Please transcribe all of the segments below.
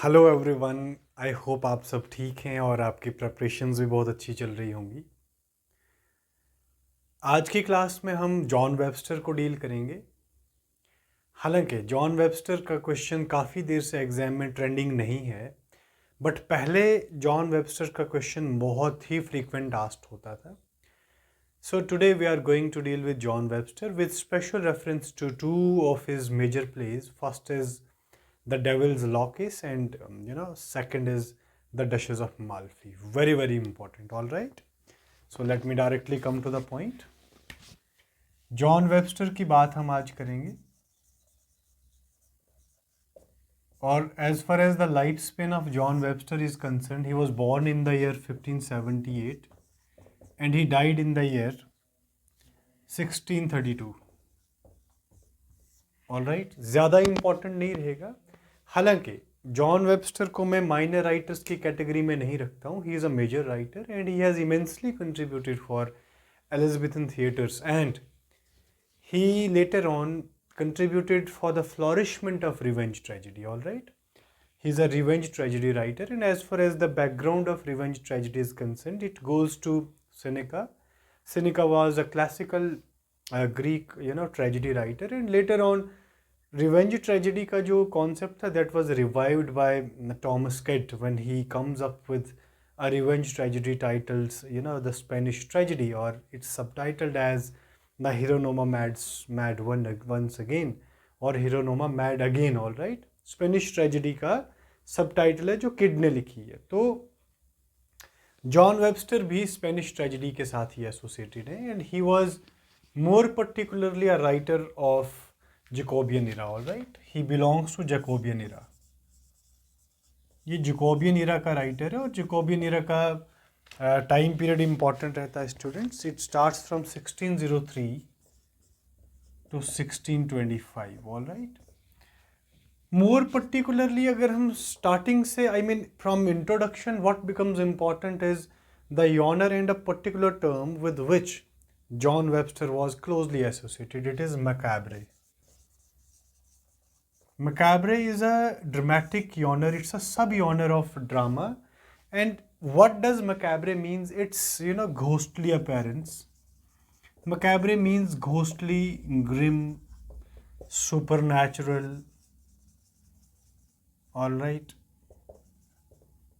Hello everyone. I hope आप सब ठीक हैं और आपकी प्रिपरेशंस भी बहुत अच्छी चल रही होंगी। आज की क्लास में हम जॉन वेबस्टर को डील करेंगे। हालांकि जॉन वेबस्टर का क्वेश्चन काफ़ी देर से एग्ज़ाम में ट्रेंडिंग नहीं है, बट पहले जॉन वेबस्टर का क्वेश्चन बहुत ही फ्रीक्वेंट आस्क्ड होता था। So today we are going to deal with John Webster with special reference to two of his major plays. First is The Devil's Lockis and second is The Duchess of Malfi. Very very important. All right, so let me directly come to the point. John Webster की बात हम आज करेंगे और as far as the lifespan of John Webster is concerned, he was born in the year 1578 and he died in the year 1632. All right, ज़्यादा important नहीं रहेगा। हालांकि जॉन वेबस्टर को मैं माइनर राइटर्स की कैटेगरी में नहीं रखता हूँ। He is a major writer and he has immensely contributed for Elizabethan theatres and he later on contributed for the flourishment of revenge tragedy. All right, he's a revenge tragedy writer, and as far as the background of revenge tragedy is concerned, it goes to Seneca. Seneca was a classical Greek tragedy writer, and later on revenge tragedy का जो concept था that was revived by Thomas Kyd when he comes up with a revenge tragedy titles the Spanish tragedy, और it's subtitled as the Hieronimo mad once again और Hieronimo mad again. All right, Spanish tragedy का subtitle है जो Kyd ने लिखी है। तो John Webster भी स्पेनिश ट्रेजेडी के साथ ही एसोसिएटेड है and he was more particularly a writer of Jacobean era. All right, he belongs to Jacobean era. ये जैकोबियन इरा का राइटर है और जैकोबियन इरा का टाइम पीरियड इंपॉर्टेंट रहता है students. It starts from 1603 to 1625। All right, more particularly अगर हम starting से I mean from introduction, what becomes important is the genre and a particular term with which John Webster was closely associated. It is macabre. Macabre is a dramatic genre. It's a sub-genre of drama. And what does macabre means? It's, ghostly appearance. Macabre means ghostly, grim, supernatural. All right.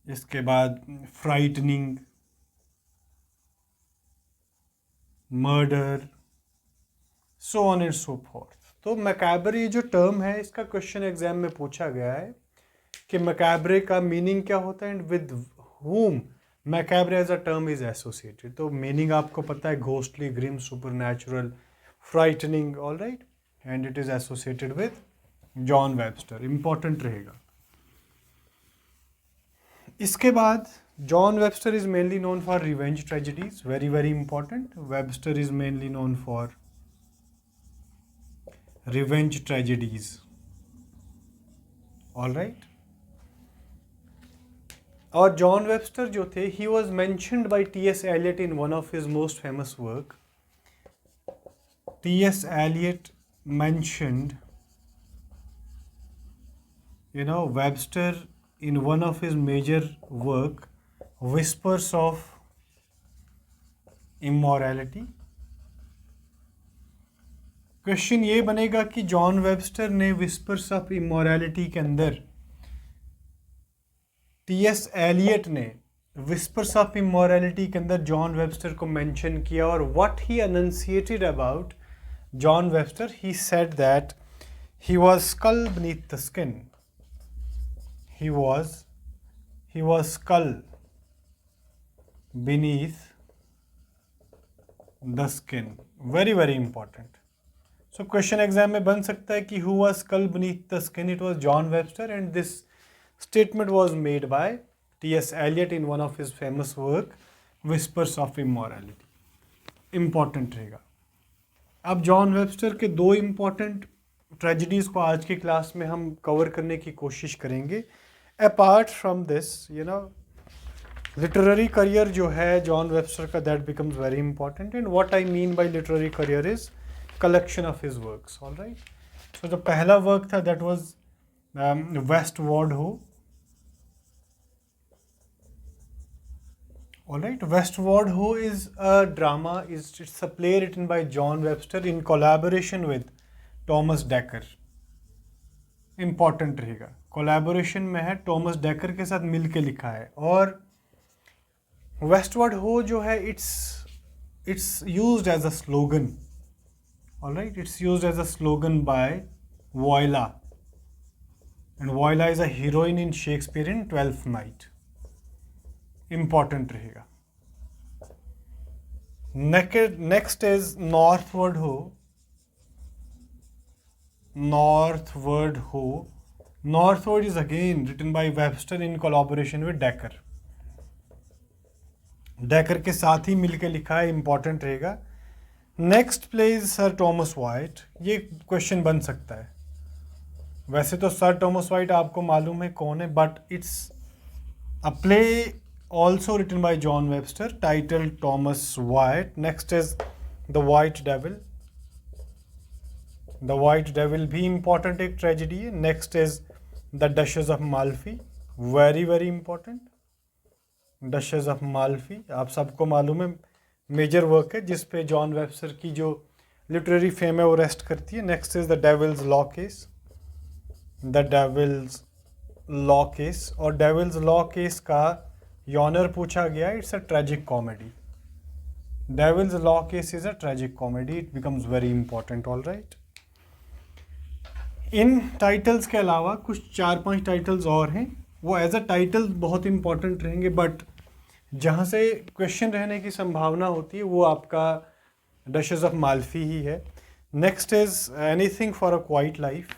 इसके बाद frightening, murder, so on and so forth. तो macabre ये जो term है इसका question exam में पूछा गया है कि मैकाब्रे का मीनिंग क्या होता है and with whom macabre as a term is associated. तो मीनिंग आपको पता है, ghostly, grim, supernatural, frightening. All right, and it is associated with John Webster. Important रहेगा। इसके बाद John Webster is mainly known for revenge tragedies. Very very important. Webster is mainly known for revenge tragedies. All right, और John Webster जो थे, he was mentioned by T.S. Eliot in one of his most famous work. T.S. Eliot mentioned Webster in one of his major work, Whispers of Immorality. Question ये बनेगा कि John Webster ने Whispers of Immorality के अंदर T S Eliot ने Whispers of Immorality के अंदर John Webster को मेंशन किया, और what he annunciated about John Webster, he said that he was skull beneath the skin. he was skull beneath the skin. Very very important. So question exam में बन सकता है कि who was skull beneath the skin? It was John Webster, and this statement was made by T.S. Eliot in one of his famous work, Whispers of Immorality. Important रहेगा. अब John Webster के दो important tragedies को आज की class में हम cover करने की कोशिश करेंगे. Apart from this literary career जो है जॉन वेबस्टर का, that becomes very important. And what I mean by literary career is collection of his works. All right, so जो पहला वर्क था that was West Ward Ho, All right, Westward Ho is a drama. It's a play written by John Webster in collaboration with Thomas Dekker. Important रहेगा, collaboration में है, Thomas decker के साथ मिल के लिखा है. और वेस्टवर्ड हो जो है it's used as a slogan. Alright, it's used as a slogan by Viola, and Viola is a heroine in Shakespeare in Twelfth Night. Important रहेगा. Next is northward ho. Northward Ho. Northward is again written by Webster in collaboration with Dekker. Dekker के साथ ही मिलके लिखा है, important रहेगा. Next play is sir Thomas white. ये question बन सकता है. वैसे तो सर टॉमस वाइट आपको मालूम है कौन है, but it's a play also written by John Webster title Thomas Wyatt. Next is the White Devil. The White Devil भी इंपॉर्टेंट एक ट्रेजेडी है. Next is the Duchess of Malfi. Very very important. Duchess of Malfi आप सबको मालूम है, major work है जिस पे जॉन वेबस्टर की जो लिटरेरी फेम है वो रेस्ट करती है. Next is the Devil's Law Case. The Devil's Law Case. और डेविल्स लॉ केस का यॉनर पूछा गया. It's a tragic comedy. Devil's Law Case is a tragic comedy. It becomes very important. All right, in titles के अलावा कुछ 4-5 titles और हैं, वो एज अ टाइटल बहुत इंपॉर्टेंट रहेंगे, बट जहाँ से क्वेश्चन रहने की संभावना होती है वो आपका डशेस ऑफ माल्फी ही है. Next is anything for a quiet life.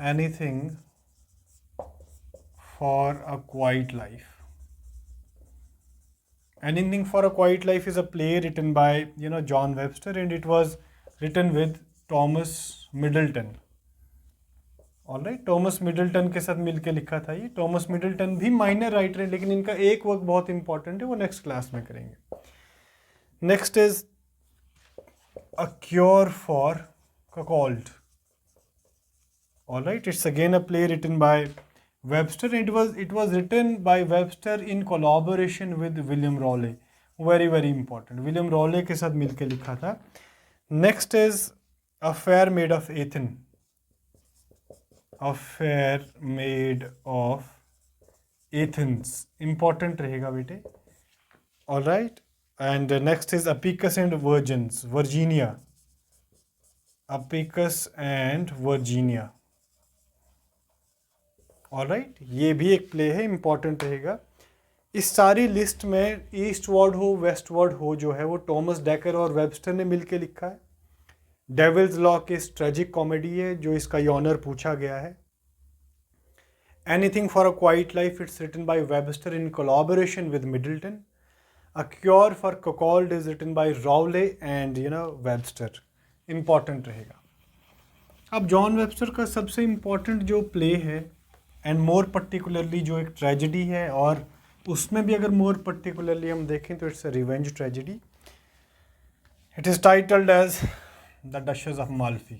Anything for a quiet life. Anything for a quiet life is a play written by John Webster, and it was written with Thomas Middleton. Alright, Thomas Middleton के साथ मिलके लिखा था ये. Thomas Middleton भी minor writer है, लेकिन इनका एक वर्क बहुत इंपॉर्टेंट है, वो नेक्स्ट क्लास में करेंगे. Next is a cure for cuckold. All right, it's again a play written by Webster. It was written by Webster in collaboration with William Rowley. Very very important. William Rowley के साथ मिलके लिखा था. Next is Affair Made of Athens. Affair Made of Athens. Important रहेगा बेटे. All right. And next is Apicus and Virgins. Virginia. Apicus and Virginia. All right. ये भी एक प्ले है, important रहेगा. इस सारी लिस्ट में ईस्टवर्ड हो वेस्टवर्ड हो जो है वो टॉमस डेकर और वेबस्टर ने मिलके लिखा है. Devil's Law Case tragic comedy है जो इसका यॉनर पूछा गया है. Anything for a quiet life it's written by Webster in collaboration with Middleton. A cure for cuckold is written by Rowley and Webster. Important रहेगा. अब जॉन वेबस्टर का सबसे इम्पॉर्टेंट जो प्ले है, एंड मोर पर्टिकुलरली जो एक tragedy है, और उसमें भी अगर मोर पर्टिकुलरली हम देखें तो it's a revenge tragedy. It is titled as the Duchess of Malfi.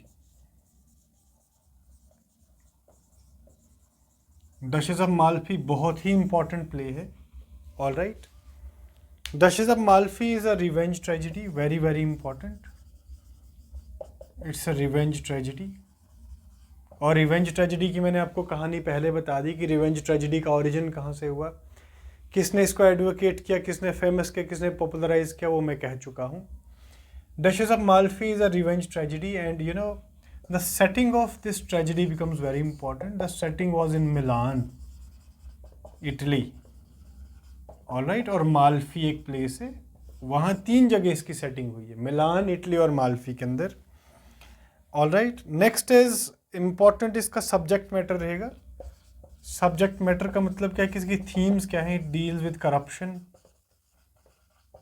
Duchess of Malfi बहुत ही इंपॉर्टेंट प्ले है. All right, Duchess of Malfi is a revenge tragedy. Very very important. It's a revenge tragedy. और revenge tragedy की मैंने आपको कहानी पहले बता दी कि रिवेंज ट्रेजेडी का ओरिजिन कहाँ से हुआ, किसने इसको एडवोकेट किया, किसने फेमस किया, किसने पॉपुलराइज किया, वो मैं कह चुका हूँ. Duchess of Malfi is a revenge tragedy, and the setting of this tragedy becomes very important. The setting was in Milan, Italy. All right, और माल्फी एक प्लेस है, वहाँ 3 जगह इसकी सेटिंग हुई है, मिलान, इटली और माल्फी के अंदर. All right, next is important, इसका सब्जेक्ट मैटर रहेगा. सब्जेक्ट मैटर का मतलब क्या है, किसकी थीम्स क्या है. It deals with corruption,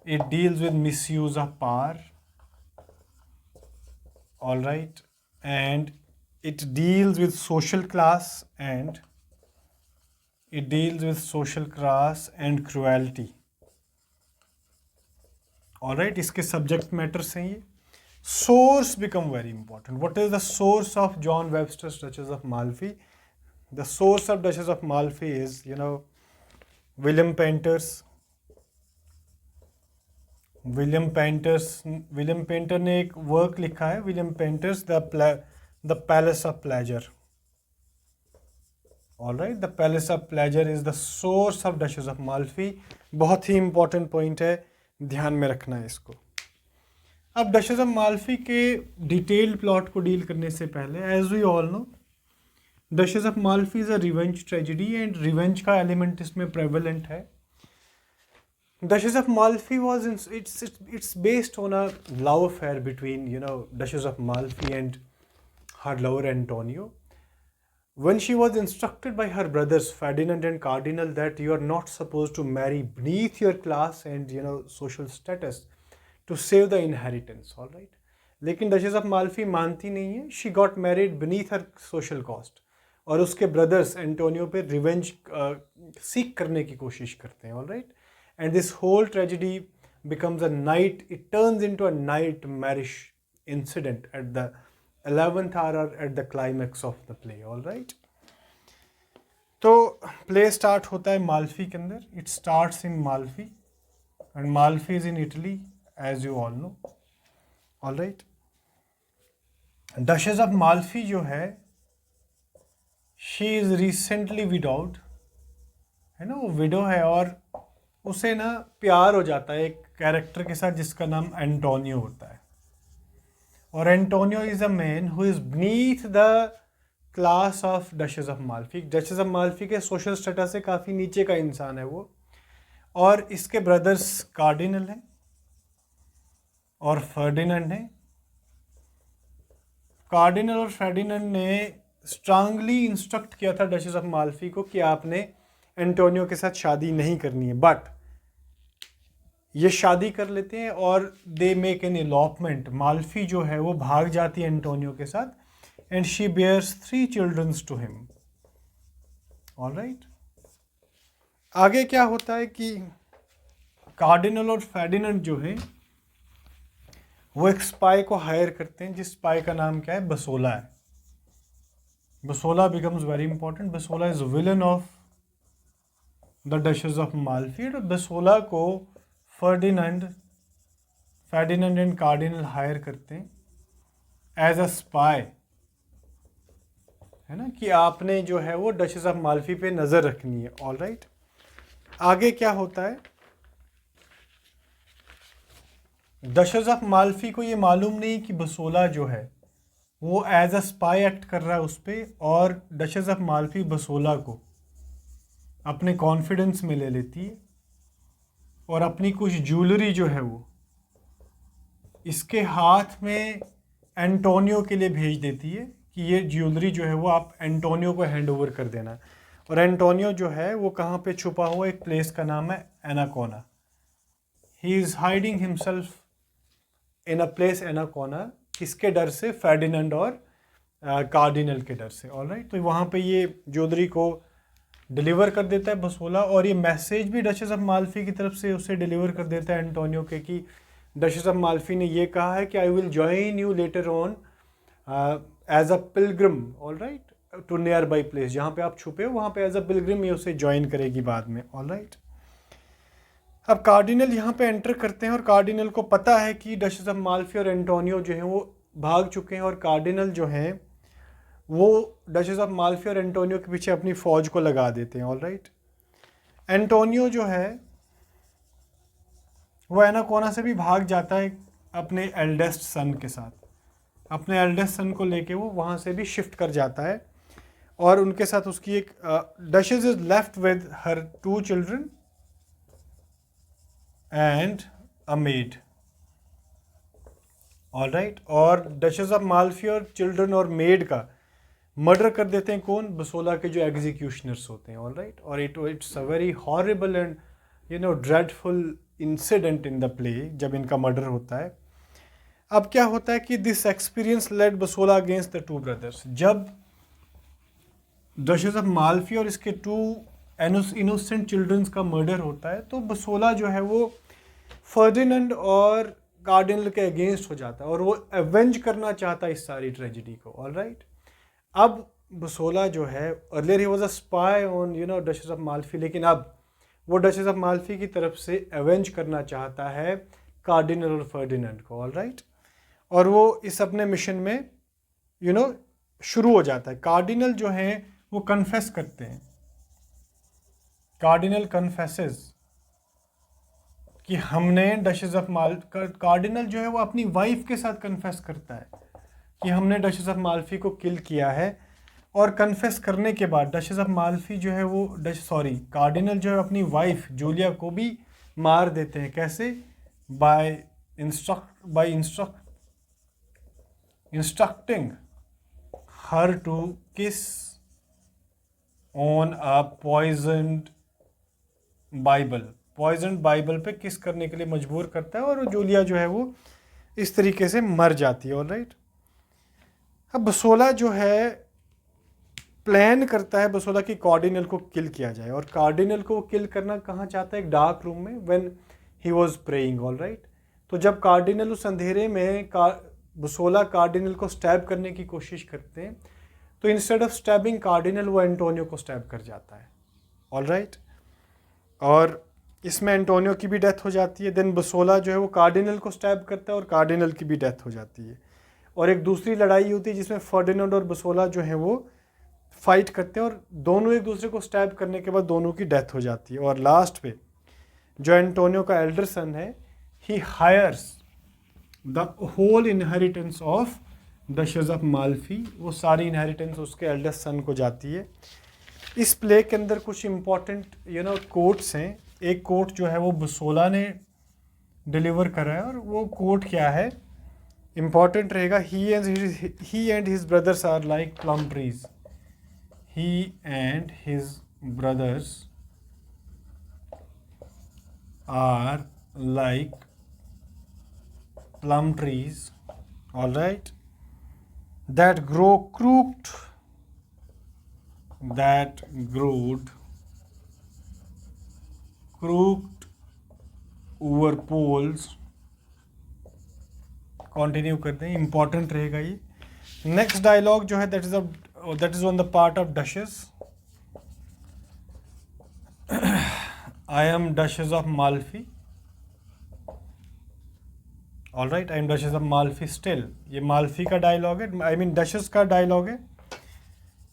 it deals with misuse of power. All right, and it deals with social class and cruelty. All right, इसके subject matters हैं ये. Source become very important. What is the source of John Webster's Duchess of Malfi? The source of Duchess of Malfi is William painter ने एक work लिखा है, William painters the palace of pleasure. Alright, the palace of pleasure is the source of Duchess of Malfi. बहुत ही important point है, ध्यान में रखना है इसको। अब डचेस ऑफ माल्फी के डिटेल्ड प्लॉट को डील करने से पहले, as we all know, Duchess of Malfi is a revenge tragedy and revenge का एलिमेंट इसमें प्रेवलेंट है। Duchess of Malfi it's based on a love affair between Duchess of Malfi and her lover Antonio. When she was instructed by her brothers Ferdinand and Cardinal that you are not supposed to marry beneath your class and social status to save the inheritance, all right. लेकिन Duchess of Malfi मानती नहीं है, she got married beneath her social cost और उसके brothers Antonio पे revenge सीख करने की कोशिश करते हैं, all right. And this whole tragedy becomes it turns into a nightmarish incident at the 11th hour at the climax of the play, all right. तो play start होता है माल्फी के अंदर, it starts in Malfi and Malfi is in Italy as you all know, all right. Duchess of Malfi जो है, she is recently widowed, है ना, वो विडो है और उसे ना प्यार हो जाता है एक कैरेक्टर के साथ जिसका नाम एंटोनियो होता है। और Antonio is a man who is beneath the class of Duchess of Malfi. Duchess of Malfi के सोशल स्टेटस से काफ़ी नीचे का इंसान है वो। और इसके ब्रदर्स कार्डिनल हैं और फर्डिनेंड हैं। कार्डिनल और फर्डिनेंड ने स्ट्रांगली इंस्ट्रक्ट किया था डचेस ऑफ माल्फी को कि आपने एंटोनियो के साथ शादी नहीं करनी है, बट ये शादी कर लेते हैं और they make an elopement. Malfi जो है वो भाग जाती है एंटोनियो के साथ and she bears 3 childrens to him, alright. आगे क्या होता है कि कार्डिनल और फर्डिनेंड जो है वो एक स्पाई को हायर करते हैं, जिस स्पाई का नाम क्या है, बसोला है। Bosola becomes very important. Bosola is villain of the Duchess of Malfi. Bosola को फर्डिनेंड एंड कार्डिनल हायर करते हैं एज अ स्पाई, है ना, कि आपने जो है वो डचेस ऑफ माल्फी पे नज़र रखनी है, ऑल राइट। आगे क्या होता है, डचेस ऑफ माल्फी को ये मालूम नहीं कि बसोला जो है वो एज अ स्पाई एक्ट कर रहा है उस पर, और डचेस ऑफ माल्फी बसोला को अपने कॉन्फिडेंस में ले लेती है और अपनी कुछ ज्वेलरी जो है वो इसके हाथ में एंटोनियो के लिए भेज देती है कि ये ज्वेलरी जो है वो आप एंटोनियो को हैंड ओवर कर देना। और एंटोनियो जो है वो कहाँ पे छुपा हुआ, एक प्लेस का नाम है Ancona. He is hiding himself in a place Ancona. किसके डर से, फर्डिनेंड और कार्डिनल के डर से, ऑलराइट। तो वहाँ पे ये ज्वेलरी को डिलीवर कर देता है बसोला, और ये मैसेज भी डचेस ऑफ माल्फी की तरफ से उसे डिलीवर कर देता है एंटोनियो के कि डचेस ऑफ माल्फी ने ये कहा है कि I will join you later on as a pilgrim, alright, to nearby place. जहाँ पे आप छुपे हो वहाँ पे एज अ पिलग्रिम ये उसे ज्वाइन करेगी बाद में, ऑलराइट। अब कार्डिनल यहाँ पे एंटर करते हैं और कार्डिनल को पता है कि डचेस ऑफ माल्फी और एंटोनियो जो हैं वो भाग चुके हैं, और कार्डिनल जो हैं वो डचेस ऑफ माल्फी और एंटोनियो के पीछे अपनी फ़ौज को लगा देते हैं, ऑलराइट। एंटोनियो जो है वो एनाकोना से भी भाग जाता है अपने एल्डेस्ट सन के साथ। अपने एल्डेस्ट सन को लेके वो वहाँ से भी शिफ्ट कर जाता है, और उनके साथ उसकी एक duchess is left with her 2 children and a made, alright. और डचेस ऑफ माल्फी और चिल्ड्रन और मेड का मर्डर कर देते हैं कौन, बसोला के जो एग्जीक्यूशनर्स होते हैं, ऑलराइट। और it's a very horrible and dreadful incident in the play जब इनका मर्डर होता है। अब क्या होता है कि this experience led Bosola against the 2 brothers. जब डचेस ऑफ माल्फी और इसके 2 इनोसेंट चिल्ड्रंस का मर्डर होता है, तो बसोला जो है वो फर्डिनेंड और कार्डिनल के अगेंस्ट हो जाता है और वो एवेंज करना चाहता है इस सारी ट्रेजेडी को, ऑलराइट। अब बसोला जो है, earlier he was a spy on duchess of Malfi, लेकिन अब वो डचेस ऑफ माल्फी की तरफ से एवेंज करना चाहता है कार्डिनल और फर्डिनेंड को, ऑल राइट। और वो इस अपने मिशन में शुरू हो जाता है। कार्डिनल जो है वो कन्फेस करते हैं, कार्डिनल कन्फेसेस कि हमने डचेस ऑफ कार्डिनल जो है वो अपनी वाइफ के साथ कन्फेस करता है कि हमने डचेस ऑफ माल्फी को किल किया है। और कन्फेस करने के बाद डचेस ऑफ माल्फी जो है वो कार्डिनल जो है अपनी वाइफ जूलिया को भी मार देते हैं। कैसे? By instructing her to kiss on a poisoned Bible पे किस करने के लिए मजबूर करता है और जूलिया जो है वो इस तरीके से मर जाती है, ऑलराइट। अब बसोला जो है प्लान करता है बसोला कि कार्डिनल को किल किया जाए, और कार्डिनल को किल करना कहाँ चाहता है? एक डार्क रूम में, when he was praying, alright. तो जब कार्डिनल उस अंधेरे में बसोला कार्डिनल को स्टैब करने की कोशिश करते हैं, तो इंस्टेड ऑफ स्टैबिंग कार्डिनल वो एंटोनियो को स्टैब कर जाता है, ऑलराइट। और इसमें एंटोनियो की भी डेथ हो जाती है। देन बसोला जो है वो कार्डिनल को स्टैब करता है और कार्डिनल की भी डेथ हो जाती है। और एक दूसरी लड़ाई होती है जिसमें फर्डिनेंड और बसोला जो है वो फाइट करते हैं और दोनों एक दूसरे को स्टैब करने के बाद दोनों की डेथ हो जाती है। और लास्ट पे जो एंटोनियो का एल्डर सन है, he hires the whole inheritance of Duchess of Malfi, वो सारी इनहेरिटेंस उसके एल्डर सन को जाती है। इस प्ले के अंदर कुछ इंपॉर्टेंट कोट्स हैं। एक कोट जो है वो बसोला ने डिलीवर करा है, और वो कोट क्या है, इंपॉर्टेंट रहेगा। He and his brothers are like plum trees. He and his brothers are like plum trees, all right, that grow crooked, over poles. Continue करते हैं, इंपॉर्टेंट रहेगा ये। नेक्स्ट डायलॉग जो है that is on the part of Duchess. I am Duchess of Malfi. All right, I am Duchess of Malfi still. ये Malfi का dialogue है, I mean Duchess का डायलॉग है।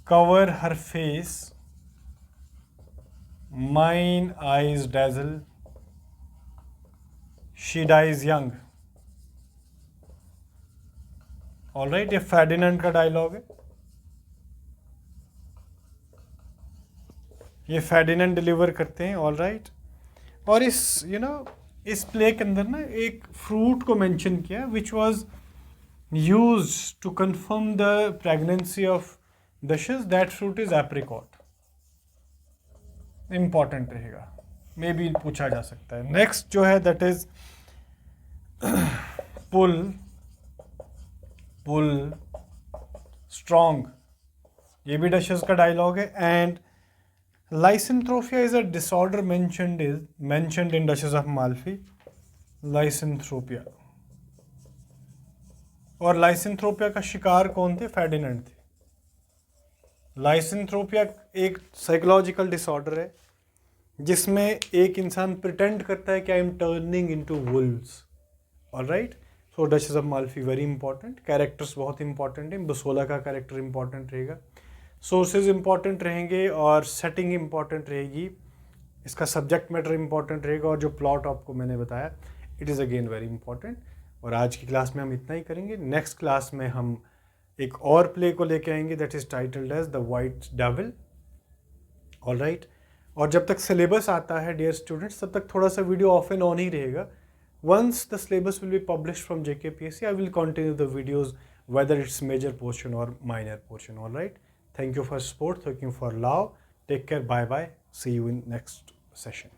Cover her face, mine eyes dazzle, she dies young. All right, ये Ferdinand का dialogue है। ये Ferdinand deliver करते हैं, ऑल राइट। और इस प्ले के अंदर ना एक फ्रूट को मेंशन किया which was used to confirm the pregnancy of Duchess. That fruit is apricot. Important रहेगा, मे बी पूछा जा सकता है। नेक्स्ट जो है दैट इज पुल स्ट्रॉन्ग, ये भी डचेस का डायलॉग है। And Lysanthropia is a disorder mentioned in Duchess of Malfi. Lysanthropia. और लाइसेंथ्रोपिया का शिकार कौन थे? फर्डिनेंड थे। लाइसेंथ्रोपिया एक साइकोलॉजिकल डिसऑर्डर है जिसमें एक इंसान प्रिटेंड करता है कि I am turning into Wolves, alright. So duchess of Malfi very important. Characters बहुत इंपॉर्टेंट हैं। बसोला का कैरेक्टर इंपॉर्टेंट रहेगा, सोर्सेज इंपॉर्टेंट रहेंगे, और सेटिंग इंपॉर्टेंट रहेगी, इसका सब्जेक्ट मैटर इंपॉर्टेंट रहेगा, और जो प्लॉट आपको मैंने बताया it is again very important. और आज की क्लास में हम इतना ही करेंगे। नेक्स्ट क्लास में हम एक और प्ले को लेके आएंगे that is titled as the White Devil, alright. और जब तक सिलेबस आता है डियर स्टूडेंट्स, तब तक थोड़ा सा वीडियो ऑफ एंड ऑन ही रहेगा। Once the syllabus will be published from JKPSC, I will continue the videos whether it's major portion or minor portion, all right. Thank you for support. Thank you for love. Take care. Bye bye. See you in next session.